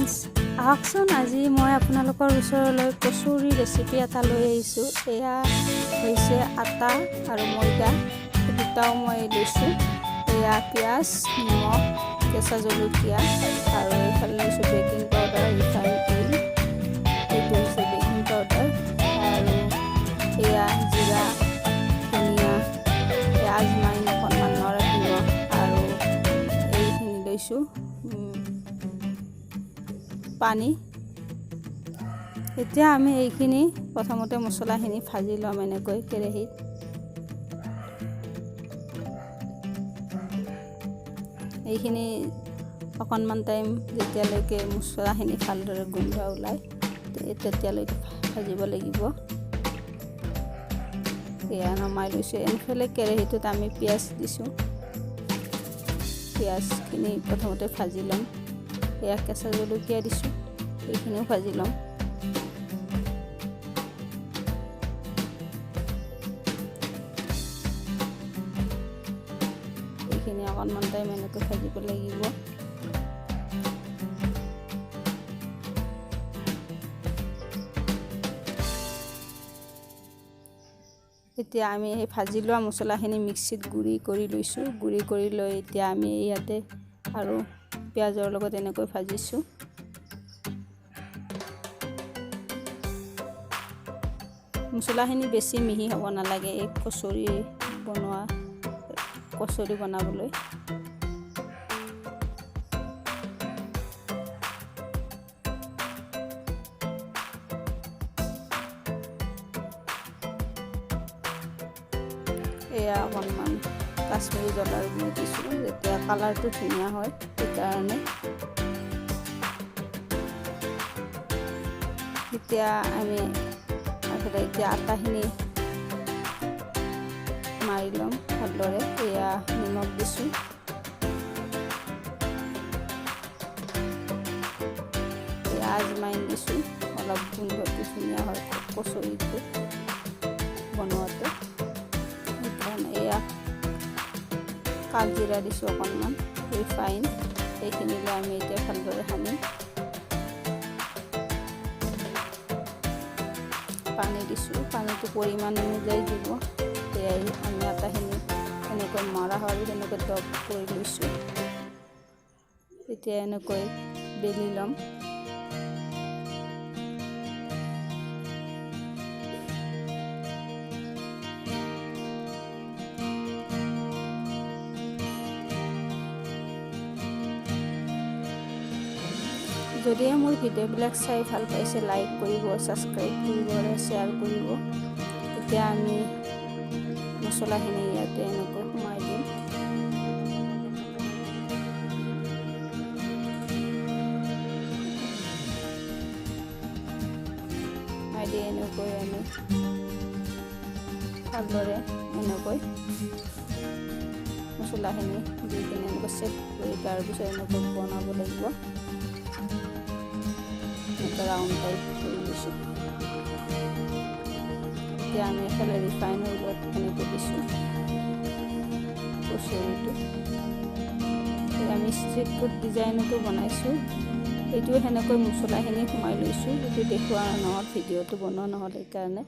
Friends, আহকচোন আজি মই আপোনালোকৰ ওচৰলৈ কচুৰি ৰেচিপি এটা লৈ আহিছোঁ। এয়া হৈছে আটা আৰু ময়দা, দুটাও মই লৈছোঁ। এয়া পিঁয়াজ, নিমখ, কেঁচা জলকীয়া আৰু এইফালে লৈছোঁ বেকিং পাউডাৰ, ৰিফাইন তেল, এইটো হৈছে বেকিং পাউডাৰ আৰু এয়া জিৰা, ধনিয়া, আজমাইন অকণমান, নৰসিংহ আৰু এইখিনি লৈছোঁ পানী। এতিয়া আমি এইখিনি প্ৰথমতে মছলাখিনি ভাজি ল'ম এনেকৈ কেৰাহীত। এইখিনি অকণমান টাইম যেতিয়ালৈকে মছলাখিনি ভালদৰে গোন্ধ ওলায় তেতিয়ালৈকে ভাজিব লাগিব। এয়া নমাই লৈছোঁ। এনেফালে কেৰাহীটোত আমি পিঁয়াজ দিছোঁ। পিঁয়াজখিনি প্ৰথমতে ভাজি ল'ম। এয়া কেঁচা জলকীয়া দিছোঁ, এইখিনিও ভাজি ল'ম। এইখিনি অকণমান টাইম এনেকৈ ভাজিব লাগিব। এতিয়া আমি এই ভাজি লোৱা মছলাখিনি মিক্সিত গুড়ি কৰি লৈছোঁ। গুড়ি কৰি লৈ এতিয়া আমি ইয়াতে আৰু পিঁয়াজৰ লগত এনেকৈ ভাজিছোঁ। মছলাখিনি বেছি মিহি হ'ব নালাগে এই কচুৰি বনাবলৈ। এয়া অকণমান কাশ্মীৰী জ্বলাৰ গুড়ি দিছোঁ, যেতিয়া কালাৰটো ধুনীয়া হয় সেইকাৰণে। এতিয়া আমি এতিয়া আটাখিনি মাৰি ল'ম ভালদৰে। এয়া নিমখ দিছোঁ, এয়া আজমাইন দিছোঁ, অলপ গোন্ধটো ধুনীয়া হয় কচুৰিটো বনোৱাতে সেইকাৰণে। এয়া কালজিৰা দিছোঁ অকণমান, ৰিফাইন, এইখিনিলৈ আমি এতিয়া ভালদৰে সানিম। পানী দিছোঁ, পানীটো পৰিমাণ অনুযায়ী দিব। সেয়াই আমি আটাখিনি এনেকৈ মৰা হয় তেনেকৈ ডব কৰি লৈছোঁ। এতিয়া এনেকৈ বেলি ল'ম। যদিহে মোৰ ভিডিঅ'বিলাক চাই ভাল পাইছে লাইক কৰিব, ছাবস্ক্ৰাইব কৰিব আৰু শ্বেয়াৰ কৰিব। এতিয়া আমি মছলাখিনি ইয়াতে এনেকৈ সোমাই দিম। এনেকৈ আমি ভালদৰে এনেকৈ মছলাখিনি দি কিনে এনেকৈ চেট কৰি তাৰপিছত এনেকৈ বনাব লাগিব। ৰাউণ্ড টাইপ কৰি দিছোঁ। এতিয়া আমি এফালে ৰিফাইন অইলত এনেকৈ দিছোঁ কচুৰিটো। আমি ষ্ট্ৰীট ফুড ডিজাইনতো বনাইছোঁ। এইটো সেনেকৈ মছলাখিনি সোমাই লৈছোঁ। এইটো দেখুওৱা নহ'ল, ভিডিঅ'টো বনোৱা নহ'ল সেইকাৰণে।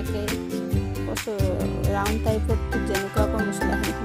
একে ৰাউণ্ড টাইপত যেনেকুৱাকৈ মছলাখিনি